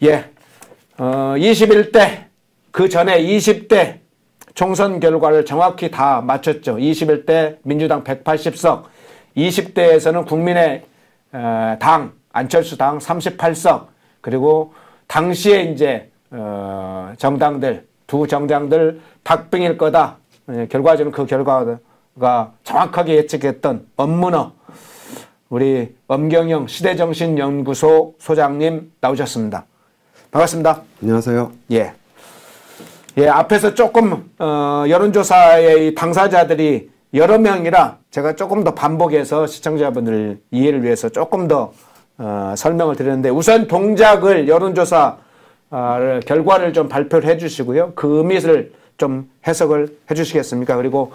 예, 21대, 그 전에 20대 총선 결과를 정확히 다 맞췄죠. 21대 민주당 180석, 20대에서는 국민의당, 안철수 당 38석, 그리고 당시에 이제, 정당들, 두 정당들 박빙일 거다. 결과적으로 그 결과가 정확하게 예측했던 엄문어, 우리 엄경영 시대정신연구소 소장님 나오셨습니다. 반갑습니다. 안녕하세요. 예. 예, 앞에서 조금, 여론조사의 당사자들이 여러 명이라 제가 조금 더 반복해서 시청자분들 이해를 위해서 조금 더, 설명을 드렸는데 우선 동작을 여론조사, 결과를 좀 발표를 해 주시고요. 그 의미를 좀 해석을 해 주시겠습니까? 그리고,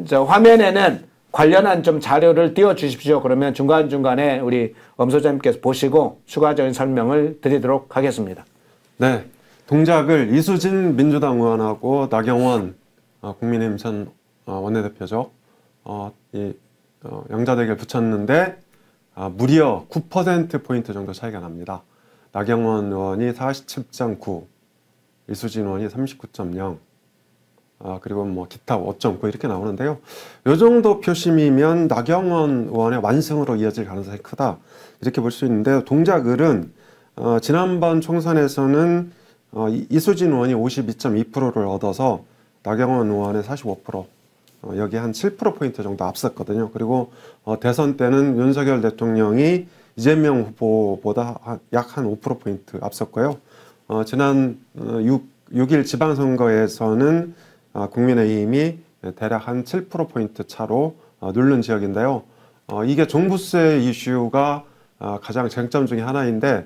저 화면에는 관련한 좀 자료를 띄워 주십시오. 그러면 중간중간에 우리 엄 소장님께서 보시고 추가적인 설명을 드리도록 하겠습니다. 네. 동작을 이수진 민주당 의원하고 나경원 국민의힘 전 원내대표죠. 양자 대결 붙였는데 무려 9%포인트 정도 차이가 납니다. 나경원 의원이 47.9, 이수진 의원이 39.0, 그리고 뭐 기타 5.9 이렇게 나오는데요. 이 정도 표심이면 나경원 의원의 완승으로 이어질 가능성이 크다. 이렇게 볼 수 있는데요. 동작을은 지난번 총선에서는 이수진 의원이 52.2%를 얻어서 나경원 의원의 45%, 여기 한 7%포인트 정도 앞섰거든요. 그리고 대선 때는 윤석열 대통령이 이재명 후보보다 약 한 5%포인트 앞섰고요. 지난 6일 지방선거에서는 국민의힘이 대략 한 7%포인트 차로 누른 지역인데요. 이게 종부세 이슈가 가장 쟁점 중에 하나인데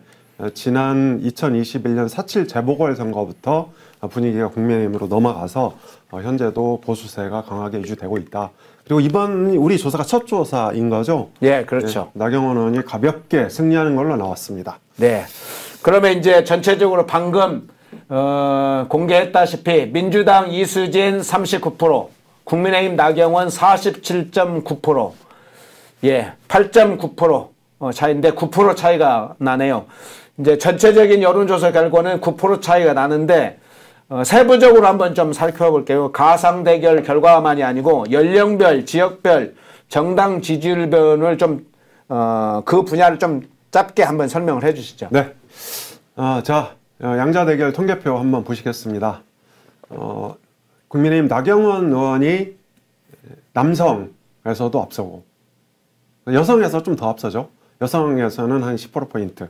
지난 2021년 4.7 재보궐선거부터 분위기가 국민의힘으로 넘어가서 현재도 보수세가 강하게 유지되고 있다. 그리고 이번 우리 조사가 첫 조사인 거죠? 예, 그렇죠. 네, 나경원 의원이 가볍게 승리하는 걸로 나왔습니다. 네. 그러면 이제 전체적으로 방금 공개했다시피 민주당 이수진 39%, 국민의힘 나경원 47.9%, 예, 8.9% 차이인데 9% 차이가 나네요. 이제 전체적인 여론조사 결과는 9% 차이가 나는데 세부적으로 한번 좀 살펴볼게요. 가상 대결 결과만이 아니고 연령별, 지역별, 정당 지지율별을 좀 그 분야를 좀 짧게 한번 설명을 해주시죠. 네. 자, 양자 대결 통계표 한번 보시겠습니다. 국민의힘 나경원 의원이 남성에서도 앞서고 여성에서 좀 더 앞서죠. 여성에서는 한 10%포인트.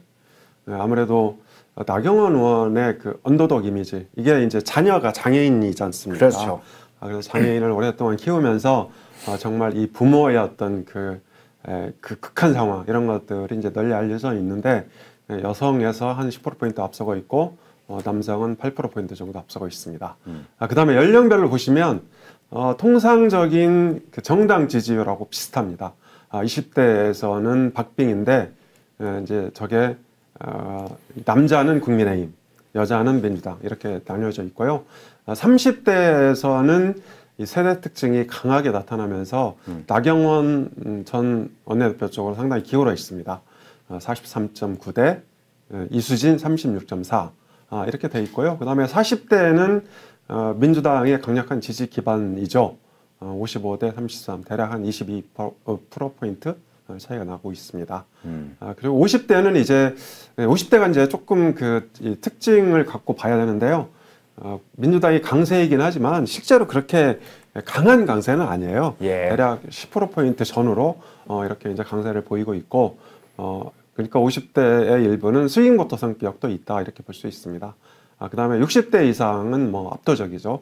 아무래도 나경원 의원의 그 언더독 이미지, 이게 이제 자녀가 장애인이지 않습니까? 그렇죠. 그래서 장애인을 오랫동안 키우면서 정말 이 부모의 어떤 그 극한 상황, 이런 것들이 이제 널리 알려져 있는데 여성에서 한 10%포인트 앞서고 있고 남성은 8%포인트 정도 앞서고 있습니다. 그 다음에 연령별로 보시면 통상적인 그 정당 지지율하고 비슷합니다. 20대에서는 박빙인데 이제 저게 남자는 국민의힘, 여자는 민주당 이렇게 나뉘어져 있고요. 30대에서는 이 세대 특징이 강하게 나타나면서 나경원 전 원내대표 쪽으로 상당히 기울어 있습니다. 43.9대 이수진 36.4 이렇게 돼 있고요. 그 다음에 40대에는 민주당의 강력한 지지 기반이죠. 55대 33, 대략 한 22%포인트 차이가 나고 있습니다. 그리고 50대는 이제 50대가 이제 조금 그 특징을 갖고 봐야 되는데요. 민주당이 강세이긴 하지만 실제로 그렇게 강한 강세는 아니에요. 예. 대략 10%포인트 전후로 이렇게 이제 강세를 보이고 있고, 그러니까 50대의 일부는 스윙보터 성격도 있다 이렇게 볼 수 있습니다. 그 다음에 60대 이상은 뭐 압도적이죠.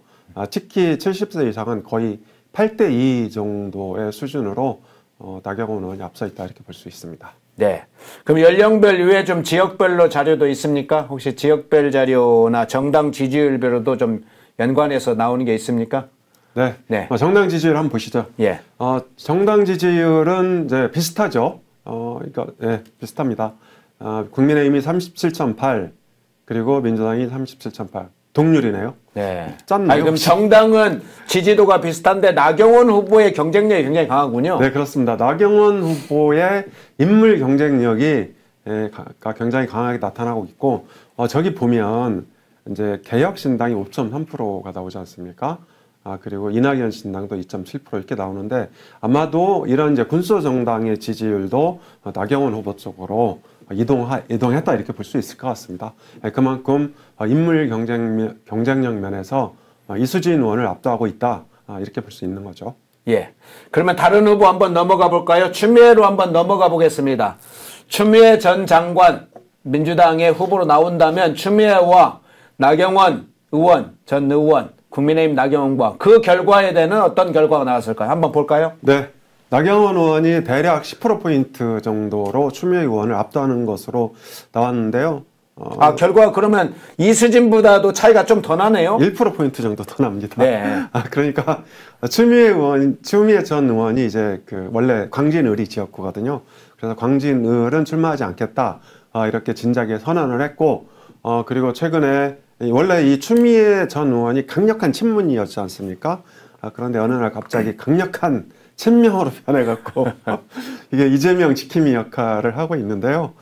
특히 70세 이상은 거의 8대2 정도의 수준으로 나경원 의원이 앞서 있다 이렇게 볼 수 있습니다. 네. 그럼 연령별 이외에 좀 지역별로 자료도 있습니까? 혹시 지역별 자료나 정당 지지율별로도 좀 연관해서 나오는 게 있습니까? 네. 네. 정당 지지율 한번 보시죠. 예. 정당 지지율은 이제 비슷하죠. 그러니까 예, 비슷합니다. 국민의힘이 37.8 그리고 민주당이 37.8 동률이네요. 네. 짠. 아니, 그럼 정당은 지지도가 비슷한데 나경원 후보의 경쟁력이 굉장히 강하군요. 네, 그렇습니다. 나경원 후보의 인물 경쟁력이 가 굉장히 강하게 나타나고 있고, 저기 보면 이제 개혁신당이 5.3%가 나오지 않습니까? 그리고 이낙연 신당도 2.7% 이렇게 나오는데, 아마도 이런 이제 군소 정당의 지지율도 나경원 후보 쪽으로 이동했다 이렇게 볼 수 있을 것 같습니다. 그만큼 인물 경쟁력 면에서 이수진 의원을 압도하고 있다 이렇게 볼 수 있는 거죠. 예. 그러면 다른 후보 한번 넘어가 볼까요? 추미애로 한번 넘어가 보겠습니다. 추미애 전 장관 민주당의 후보로 나온다면 추미애와 나경원 의원 전 의원 국민의힘 나경원 후보 그 결과에 대한 어떤 결과가 나왔을까요? 한번 볼까요? 네. 나경원 의원이 대략 10%포인트 정도로 추미애 의원을 압도하는 것으로 나왔는데요. 결과 그러면 이수진보다도 차이가 좀 더 나네요? 1%포인트 정도 더 납니다. 네. 그러니까 추미애 전 의원이 이제 원래 광진을이 지역구거든요. 그래서 광진을은 출마하지 않겠다. 이렇게 진작에 선언을 했고, 그리고 최근에 원래 이 추미애 전 의원이 강력한 친문이었지 않습니까? 그런데 어느 날 갑자기 강력한 친명으로 변해갖고 이게 이재명 지킴이 역할을 하고 있는데요.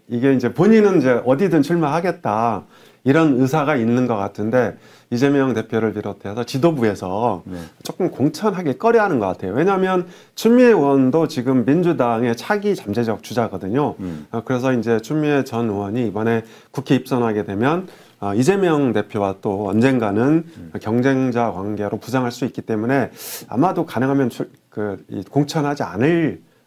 이게 이제 본인은 이제 어디든 출마하겠다 이런 의사가 있는 것 같은데 이재명 대표를 비롯해서 지도부에서 조금 공천하기 꺼려하는 것 같아요. 왜냐하면 추미애 의원도 지금 민주당의 차기 잠재적 주자거든요. 그래서 이제 추미애 전 의원이 이번에 국회 입성하게 되면 이재명 대표와 또 언젠가는 경쟁자 관계로 부상할 수 있기 때문에 아마도 가능하면 공천하지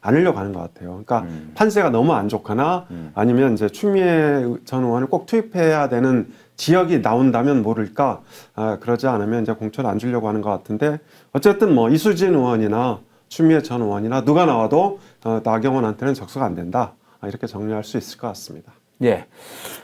않으려고 하는 것 같아요. 그러니까 판세가 너무 안 좋거나 아니면 이제 추미애 전 의원을 꼭 투입해야 되는 지역이 나온다면 모를까. 그러지 않으면 이제 공천 안 주려고 하는 것 같은데 어쨌든 뭐 이수진 의원이나 추미애 전 의원이나 누가 나와도 나경원한테는 적수가 안 된다. 이렇게 정리할 수 있을 것 같습니다. 예.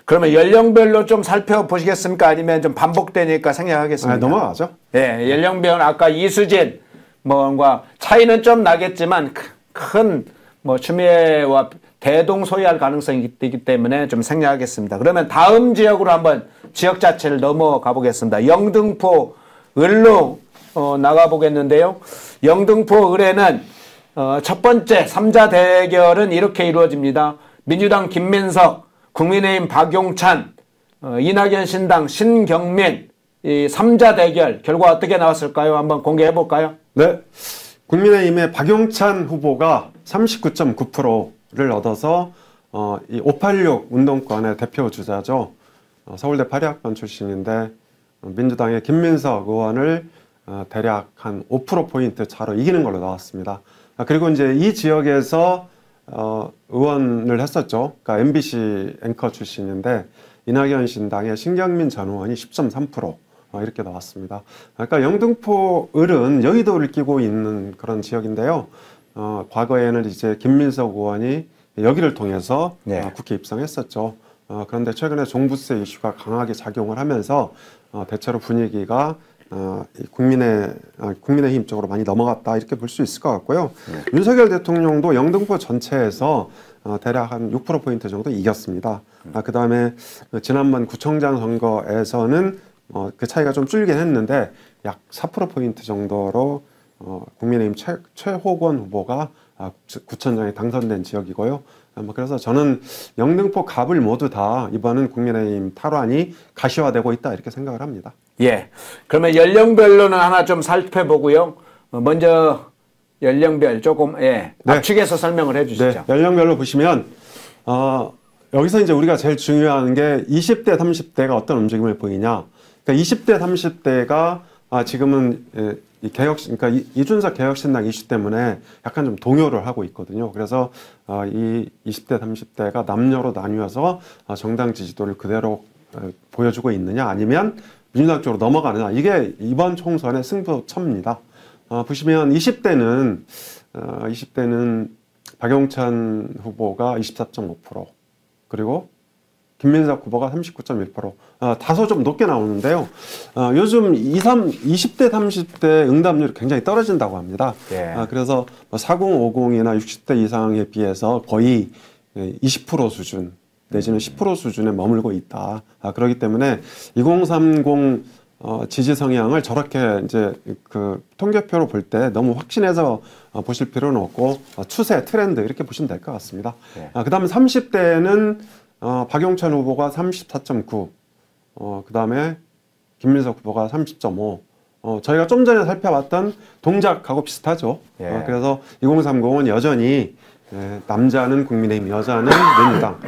그러면 연령별로 좀 살펴보시겠습니까? 아니면 좀 반복되니까 생략하겠습니다. 넘어가죠. 예. 연령별 아까 이수진 뭔가 차이는 좀 나겠지만 큰 뭐 추미애와 대동소이할 가능성이 있기 때문에 좀 생략하겠습니다. 그러면 다음 지역으로 한번 지역 자체를 넘어가 보겠습니다. 영등포 을로 나가 보겠는데요. 영등포 을에는 첫 번째 3자 대결은 이렇게 이루어집니다. 민주당 김민석, 국민의힘 박용찬, 이낙연 신당 신경민 이 3자 대결 결과 어떻게 나왔을까요? 한번 공개해 볼까요? 네. 국민의힘의 박용찬 후보가 39.9%를 얻어서 이 586 운동권의 대표 주자죠. 서울대 파리학번 출신인데 민주당의 김민석 의원을 대략 한 5%포인트 차로 이기는 걸로 나왔습니다. 그리고 이제 이 지역에서 의원을 했었죠. 그러니까 MBC 앵커 출신인데 이낙연 신당의 신경민 전 의원이 10.3% 이렇게 나왔습니다. 그러니까 영등포 을은 여의도를 끼고 있는 그런 지역인데요. 과거에는 이제 김민석 의원이 여기를 통해서 국회 입성했었죠. 그런데 최근에 종부세 이슈가 강하게 작용을 하면서 대체로 분위기가 국민의힘 쪽으로 많이 넘어갔다 이렇게 볼 수 있을 것 같고요. 윤석열 대통령도 영등포 전체에서 대략 한 6%포인트 정도 이겼습니다. 그 다음에 지난번 구청장 선거에서는 그 차이가 좀 줄긴 했는데 약 4%포인트 정도로 국민의힘 최호건 후보가 구청장에 당선된 지역이고요. 그래서 저는 영등포 갑을 모두 다 이번은 국민의힘 탈환이 가시화되고 있다 이렇게 생각을 합니다. 예. 그러면 연령별로는 하나 좀 살펴보고요. 먼저 연령별 조금 압축해서 설명을 해주시죠. 네. 연령별로 보시면 여기서 이제 우리가 제일 중요한 게 20대, 30대가 어떤 움직임을 보이냐. 그러니까 20대, 30대가 지금은 그러니까 이준석 개혁신당 이슈 때문에 약간 좀 동요를 하고 있거든요. 그래서 이 20대, 30대가 남녀로 나뉘어서 정당 지지도를 그대로 보여주고 있느냐, 아니면 민주당 쪽으로 넘어가느냐, 이게 이번 총선의 승부처입니다. 보시면 20대는 박용찬 후보가 24.5%, 그리고 김민석 후보가 39.1%, 다소 좀 높게 나오는데요. 요즘 20대, 30대 응답률이 굉장히 떨어진다고 합니다. 그래서 4050이나 60대 이상에 비해서 거의 20% 수준 내지는 10% 수준에 머물고 있다. 그렇기 때문에 2030 지지 성향을 저렇게 이제 그 통계표로 볼 때 너무 확신해서 보실 필요는 없고 추세, 트렌드 이렇게 보시면 될 것 같습니다. 네. 그다음에 30대는 박용천 후보가 34.9, 그다음에 김민석 후보가 30.5. 저희가 좀 전에 살펴봤던 동작하고 비슷하죠. 예. 그래서 2030은 여전히 남자는 국민의힘, 여자는 민주당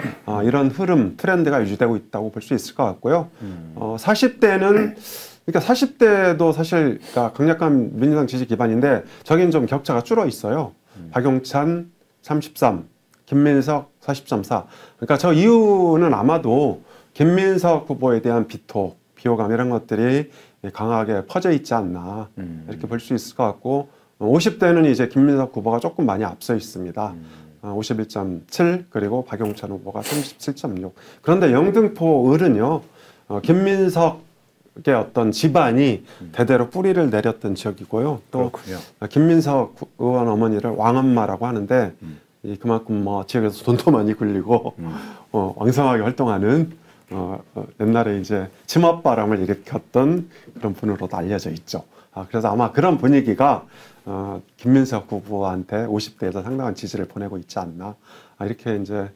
이런 흐름, 트렌드가 유지되고 있다고 볼 수 있을 것 같고요. 40대는 그러니까 40대도 사실 그러니까 강력한 민주당 지지 기반인데 저기는 좀 격차가 줄어 있어요. 박용찬 33, 김민석 40.4. 그러니까 저 이유는 아마도 김민석 후보에 대한 비호감 이런 것들이 강하게 퍼져 있지 않나 이렇게 볼 수 있을 것 같고 50대는 이제 김민석 후보가 조금 많이 앞서 있습니다. 51.7 그리고 박용찬 후보가 37.6. 그런데 영등포 을은요. 김민석의 어떤 집안이 대대로 뿌리를 내렸던 지역이고요. 또 그렇군요. 김민석 의원 어머니를 왕엄마라고 하는데 그만큼 지역에서 돈도 많이 굴리고 왕성하게 활동하는 옛날에 이제 치맛바람을 일으켰던 그런 분으로도 알려져 있죠. 그래서 아마 그런 분위기가 김민석 후보한테 50대에서 상당한 지지를 보내고 있지 않나 이렇게 이제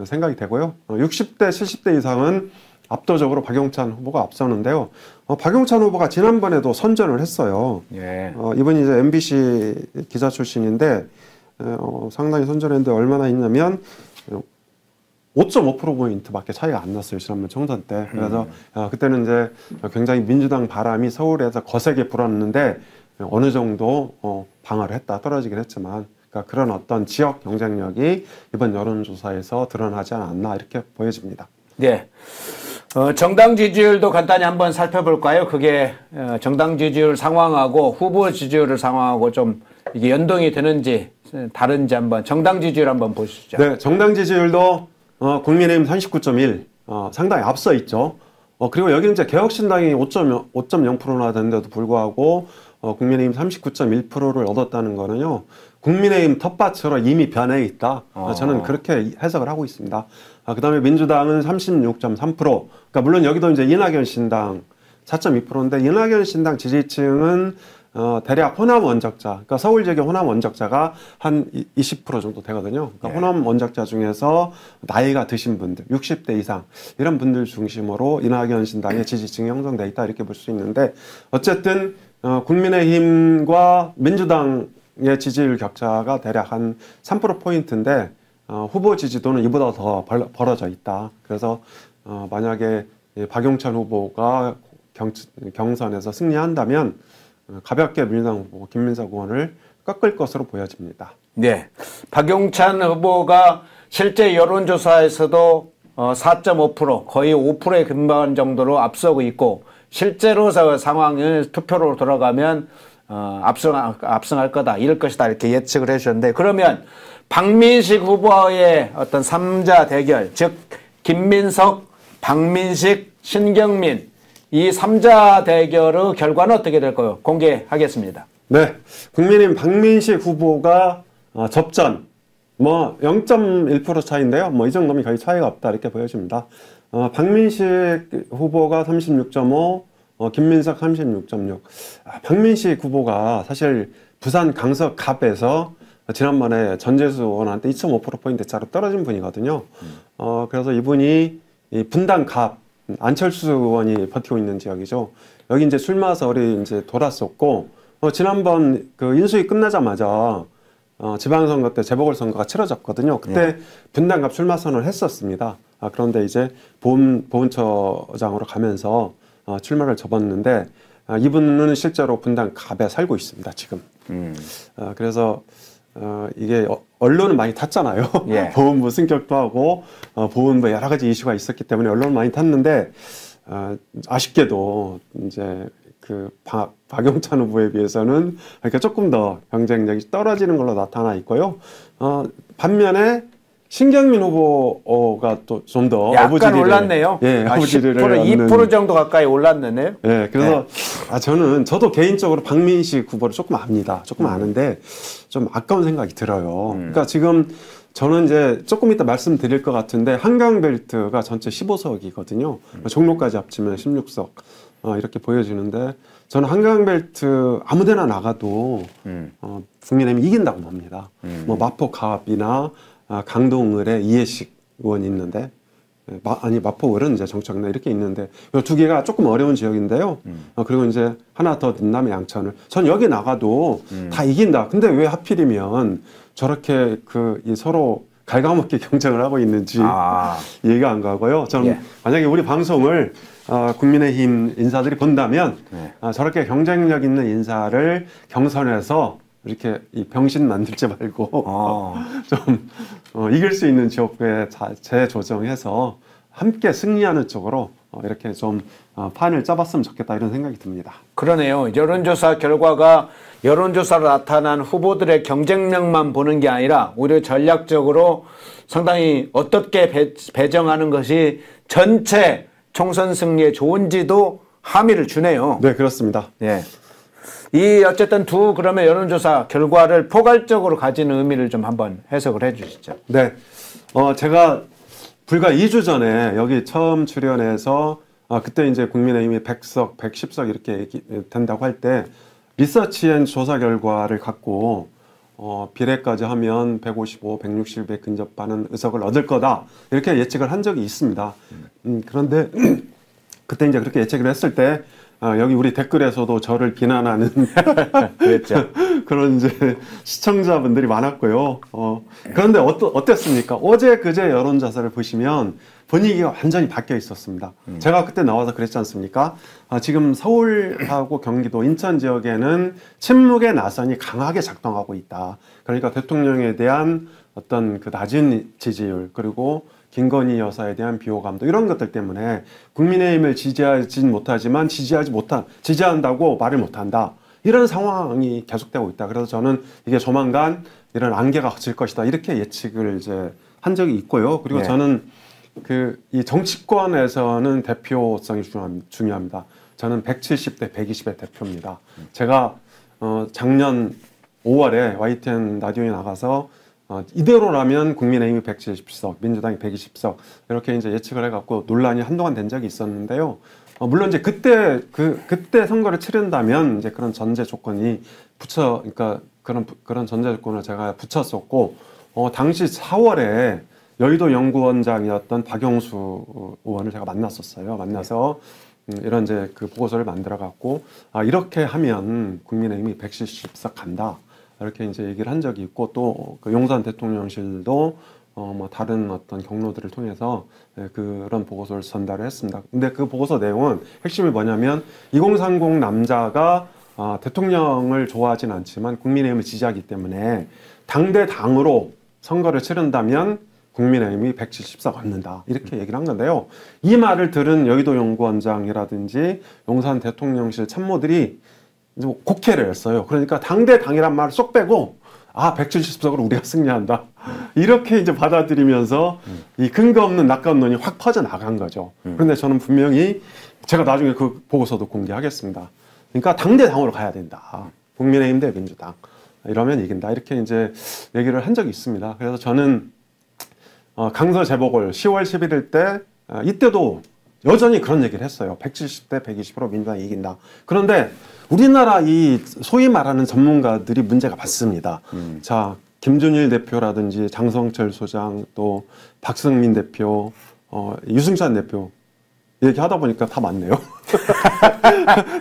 생각이 되고요. 60대, 70대 이상은 압도적으로 박용찬 후보가 앞서는데요. 박용찬 후보가 지난번에도 선전을 했어요. 예. 이분이 이제 MBC 기자 출신인데 상당히 선전했는데 얼마나 있냐면 5.5%포인트밖에 차이가 안 났어요. 지난번 총선 때. 그래서 그때는 이제 굉장히 민주당 바람이 서울에서 거세게 불었는데 어느 정도 방어를 했다. 떨어지긴 했지만 그러니까 그런 어떤 지역 경쟁력이 이번 여론조사에서 드러나지 않았나 이렇게 보여집니다. 네. 정당 지지율도 간단히 한번 살펴볼까요? 그게 정당 지지율 상황하고 후보 지지율을 상황하고 좀 이게 연동이 되는지 다른지 한번 정당 지지율 한번 보시죠. 네, 정당 지지율도 국민의힘 39.1 상당히 앞서 있죠. 그리고 여기는 이제 개혁신당이 5.0%나 됐는데도 불구하고 국민의힘 39.1%를 얻었다는 거는요. 국민의힘 텃밭으로 이미 변해 있다. 저는 그렇게 해석을 하고 있습니다. 그다음에 민주당은 36.3%. 그러니까 물론 여기도 이제 이낙연 신당 4.2%인데 이낙연 신당 지지층은 대략 호남 원적자, 그러니까 서울 지역의 호남 원적자가 한 20% 정도 되거든요. 그러니까 네. 호남 원적자 중에서 나이가 드신 분들, 60대 이상 이런 분들 중심으로 이낙연 신당의 지지층이 형성돼 있다 이렇게 볼 수 있는데 어쨌든 국민의힘과 민주당의 지지율 격차가 대략 한 3%포인트인데 후보 지지도는 이보다 더 벌어져 있다. 그래서 만약에 박용찬 후보가 경선에서 승리한다면 가볍게 민주당 후보 김민석 의원을 꺾을 것으로 보여집니다. 네. 박용찬 후보가 실제 여론조사에서도 4.5% 거의 5%의 근반 정도로 앞서고 있고 실제로 상황을 투표로 돌아가면 압승할 거다, 이럴 것이다 이렇게 예측을 해주셨는데 그러면 박민식 후보의 어떤 3자 대결, 즉 김민석, 박민식, 신경민 이 3자 대결의 결과는 어떻게 될까요? 공개하겠습니다. 네, 국민의힘 박민식 후보가 접전 0.1% 차이인데요. 이 정도면 거의 차이가 없다 이렇게 보여집니다. 박민식 후보가 36.5, 김민석 36.6. 박민식 후보가 사실 부산 강서갑에서 지난번에 전재수 의원한테 2.5%포인트 차로 떨어진 분이거든요. 그래서 이분이 이 분당갑 안철수 의원이 버티고 있는 지역이죠. 여기 이제 출마설이 이제 돌았었고, 지난번 그 인수위 끝나자마자 지방선거 때 재보궐선거가 치러졌거든요. 그때 분당갑 출마 선언을 했었습니다. 그런데 이제 보훈처장으로 가면서 출마를 접었는데 이분은 실제로 분당갑에 살고 있습니다. 지금. 그래서 이게 언론은 많이 탔잖아요. 예. 보훈부 승격도 하고 보훈부 여러 가지 이슈가 있었기 때문에 언론은 많이 탔는데 아쉽게도 이제 그 박용찬 후보에 비해서는 그러니까 조금 더 경쟁력이 떨어지는 걸로 나타나 있고요. 반면에 신경민 후보가 또 좀 더 약간 올랐네요. 예, 10%, 2% 정도 가까이 올랐네요. 예, 그래서 저도 개인적으로 박민식 후보를 조금 압니다. 조금 아는데 좀 아까운 생각이 들어요. 그러니까 지금 저는 이제 조금 이따 말씀드릴 것 같은데 한강벨트가 전체 15석이거든요. 종로까지 합치면 16석 이렇게 보여지는데 저는 한강벨트 아무데나 나가도 국민의힘이 이긴다고 봅니다. 뭐 마포 가압이나 강동을에 이해식 의원이 있는데 마포을은 이제 정청래 이렇게 있는데 이 두 개가 조금 어려운 지역인데요. 그리고 이제 하나 더 능남의 양천을 전 여기 나가도 다 이긴다. 근데 왜 하필이면 저렇게 이 서로 갉아먹게 경쟁을 하고 있는지 이해가 안 가고요. 저는 만약에 우리 방송을 국민의힘 인사들이 본다면 저렇게 경쟁력 있는 인사를 경선에서 이렇게 이 병신 만들지 말고 좀 이길 수 있는 지역구에 재조정해서 함께 승리하는 쪽으로 이렇게 좀 판을 짜봤으면 좋겠다 이런 생각이 듭니다. 그러네요. 여론조사 결과가 여론조사로 나타난 후보들의 경쟁력만 보는 게 아니라 오히려 전략적으로 상당히 어떻게 배정하는 것이 전체 총선 승리에 좋은지도 함의를 주네요. 네, 그렇습니다. 예. 이 어쨌든 그러면 여론조사 결과를 포괄적으로 가지는 의미를 좀 한번 해석을 해 주시죠. 네. 제가 불과 2주 전에 여기 처음 출연해서 그때 이제 국민의힘이 100석, 110석 이렇게 된다고 할 때 리서치앤 조사 결과를 갖고 비례까지 하면 155, 160에 근접하는 의석을 얻을 거다 이렇게 예측을 한 적이 있습니다. 그런데 그때 이제 그렇게 예측을 했을 때 여기 우리 댓글에서도 저를 비난하는 그랬죠. 그런 이제 시청자분들이 많았고요. 그런데 어땠습니까? 어제 그제 여론조사를 보시면 분위기가 완전히 바뀌어 있었습니다. 제가 그때 나와서 그랬지 않습니까? 지금 서울하고 경기도 인천 지역에는 침묵의 나선이 강하게 작동하고 있다. 그러니까 대통령에 대한 어떤 그 낮은 지지율 그리고 김건희 여사에 대한 비호감도 이런 것들 때문에 국민의힘을 지지하진 못하지만 지지한다고 말을 못한다. 이런 상황이 계속되고 있다. 그래서 저는 이게 조만간 이런 안개가 질 것이다. 이렇게 예측을 이제 한 적이 있고요. 그리고 저는 이 정치권에서는 대표성이 중요합니다. 저는 170대 120의 대표입니다. 제가 작년 5월에 YTN 라디오에 나가서 이대로라면 국민의힘이 170석, 민주당이 120석 이렇게 이제 예측을 해갖고 논란이 한동안 된 적이 있었는데요. 물론 이제 그때 선거를 치른다면 이제 그런 전제 조건이 그러니까 그런 전제 조건을 제가 붙였었고 당시 4월에 여의도 연구원장이었던 박영수 의원을 제가 만났었어요. 만나서 이런 이제 그 보고서를 만들어갖고 이렇게 하면 국민의힘이 170석 간다. 이렇게 이제 얘기를 한 적이 있고 또 그 용산 대통령실도 뭐 다른 어떤 경로들을 통해서 그런 보고서를 전달을 했습니다. 근데 그 보고서 내용은 핵심이 뭐냐면 2030 남자가 대통령을 좋아하진 않지만 국민의힘을 지지하기 때문에 당대 당으로 선거를 치른다면 국민의힘이 170석 얻는다. 이렇게 얘기를 한 건데요. 이 말을 들은 여의도 연구원장이라든지 용산 대통령실 참모들이 이제 곡해를 했어요. 그러니까 당대 당이란 말을 쏙 빼고 170석으로 우리가 승리한다. 이렇게 이제 받아들이면서 이 근거 없는 낙관론이 확 퍼져 나간 거죠. 그런데 저는 분명히 제가 나중에 그 보고서도 공개하겠습니다. 그러니까 당대 당으로 가야 된다. 국민의힘 대 민주당. 이러면 이긴다. 이렇게 이제 얘기를 한 적이 있습니다. 그래서 저는 강서 재보궐 10월 11일 때 이때도 여전히 그런 얘기를 했어요. 170대 120으로 민주당이 이긴다. 그런데 우리나라 이 소위 말하는 전문가들이 문제가 많습니다. 자, 김준일 대표라든지 장성철 소장 또 박승민 대표, 유승찬 대표 얘기하다 보니까 다 맞네요.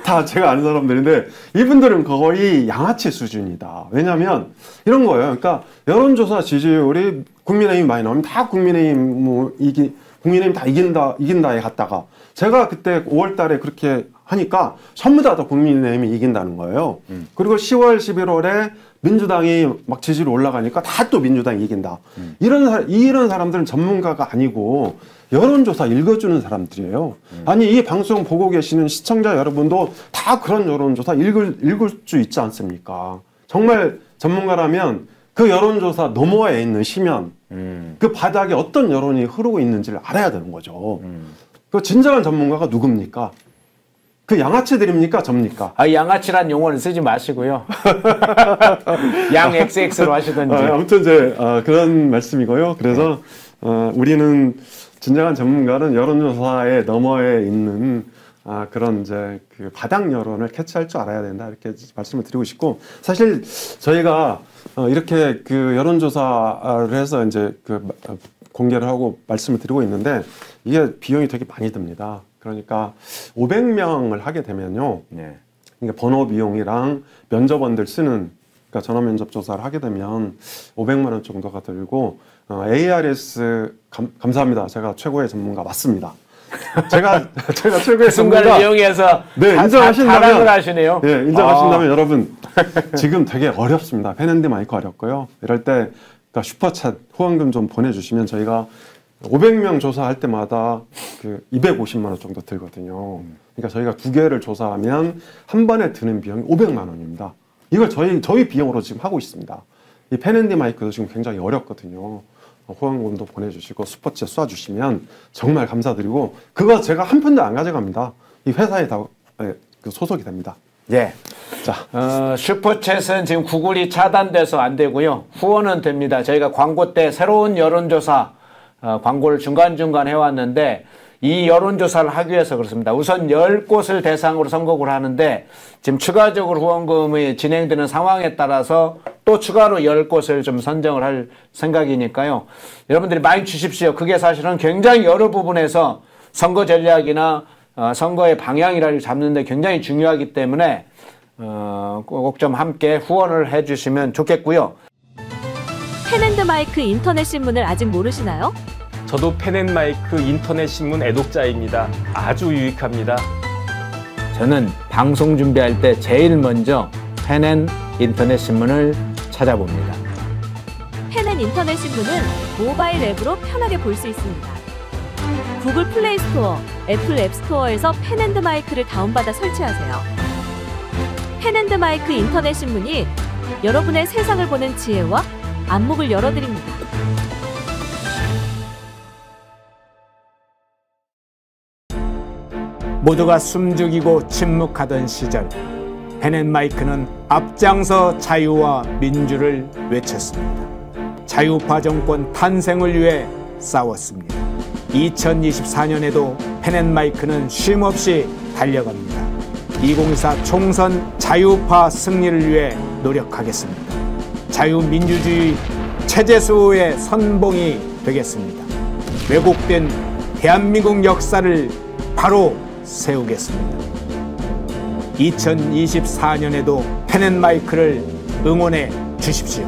다 제가 아는 사람들인데 이분들은 거의 양아치 수준이다. 왜냐하면 이런 거예요. 그러니까 여론조사 지지율이 국민의힘 많이 나오면 다 국민의힘 국민의힘 다 이긴다에 갔다가 제가 그때 5월 달에 그렇게 하니까 전부 다 국민의힘이 이긴다는 거예요. 그리고 10월, 11월에 민주당이 막 지지율이 올라가니까 다 또 민주당이 이긴다. 이런 사람들은 전문가가 아니고 여론조사 읽어주는 사람들이에요. 아니 이 방송 보고 계시는 시청자 여러분도 다 그런 여론조사 읽을 수 있지 않습니까? 정말 전문가라면 그 여론조사 너머에 있는 심연, 그 바닥에 어떤 여론이 흐르고 있는지를 알아야 되는 거죠. 그 진정한 전문가가 누굽니까? 그 양아치 드립니까? 접니까? 아, 양아치란 용어를 쓰지 마시고요. 양 XX로 하시든지. 아무튼 이제 그런 말씀이고요. 그래서 우리는 진정한 전문가는 여론조사의 너머에 있는 그런 이제 그 바닥 여론을 캐치할 줄 알아야 된다 이렇게 말씀을 드리고 싶고 사실 저희가 이렇게 그 여론조사를 해서 이제 그 공개를 하고 말씀을 드리고 있는데 이게 비용이 되게 많이 듭니다. 그러니까 500명을 하게 되면요. 네. 그러니까 번호 비용이랑 면접원들 쓰는 그러니까 전화 면접 조사를 하게 되면 500만 원 정도가 들고 ARS 감사합니다. 제가 최고의 전문가 맞습니다. 제가 최고의 순간을 전문가 이용해서 네, 인정하신다면 하시네요. 네, 인정하신다면 여러분 지금 되게 어렵습니다. 펜앤드 마이크 어렵고요. 이럴 때 그러니까 슈퍼챗 후원금 좀 보내주시면 저희가 500명 조사할 때마다 그 250만 원 정도 들거든요. 그러니까 저희가 2개를 조사하면 한 번에 드는 비용이 500만 원입니다. 이걸 저희 비용으로 지금 하고 있습니다. 이 펜앤디 마이크도 지금 굉장히 어렵거든요. 후원금도 보내주시고 슈퍼챗 쏴주시면 정말 감사드리고 그거 제가 한 푼도 안 가져갑니다. 이 회사에 다 소속이 됩니다. 예. 자, 슈퍼챗은 지금 구글이 차단돼서 안 되고요. 후원은 됩니다. 저희가 광고 때 새로운 여론조사 광고를 중간중간 해왔는데 이 여론조사를 하기 위해서 그렇습니다. 우선 10곳을 대상으로 선곡을 하는데 지금 추가적으로 후원금이 진행되는 상황에 따라서 또 추가로 10곳을 좀 선정을 할 생각이니까요. 여러분들이 많이 주십시오. 그게 사실은 굉장히 여러 부분에서 선거 전략이나 선거의 방향이라를 잡는 데 굉장히 중요하기 때문에 꼭 좀 함께 후원을 해주시면 좋겠고요. 펜앤드마이크 인터넷 신문을 아직 모르시나요? 저도 펜앤마이크 인터넷 신문 애독자입니다. 아주 유익합니다. 저는 방송 준비할 때 제일 먼저 펜앤 인터넷 신문을 찾아봅니다. 펜앤 인터넷 신문은 모바일 앱으로 편하게 볼 수 있습니다. 구글 플레이 스토어, 애플 앱 스토어에서 펜앤드마이크를 다운받아 설치하세요. 펜앤드마이크 인터넷 신문이 여러분의 세상을 보는 지혜와 안목을 열어드립니다. 모두가 숨죽이고 침묵하던 시절 펜앤마이크는 앞장서 자유와 민주를 외쳤습니다. 자유파 정권 탄생을 위해 싸웠습니다. 2024년에도 펜앤마이크는 쉼없이 달려갑니다. 2024 총선 자유파 승리를 위해 노력하겠습니다. 자유민주주의 체제수호의 선봉이 되겠습니다. 왜곡된 대한민국 역사를 바로 세우겠습니다. 2024년에도 펜앤마이크를 응원해 주십시오.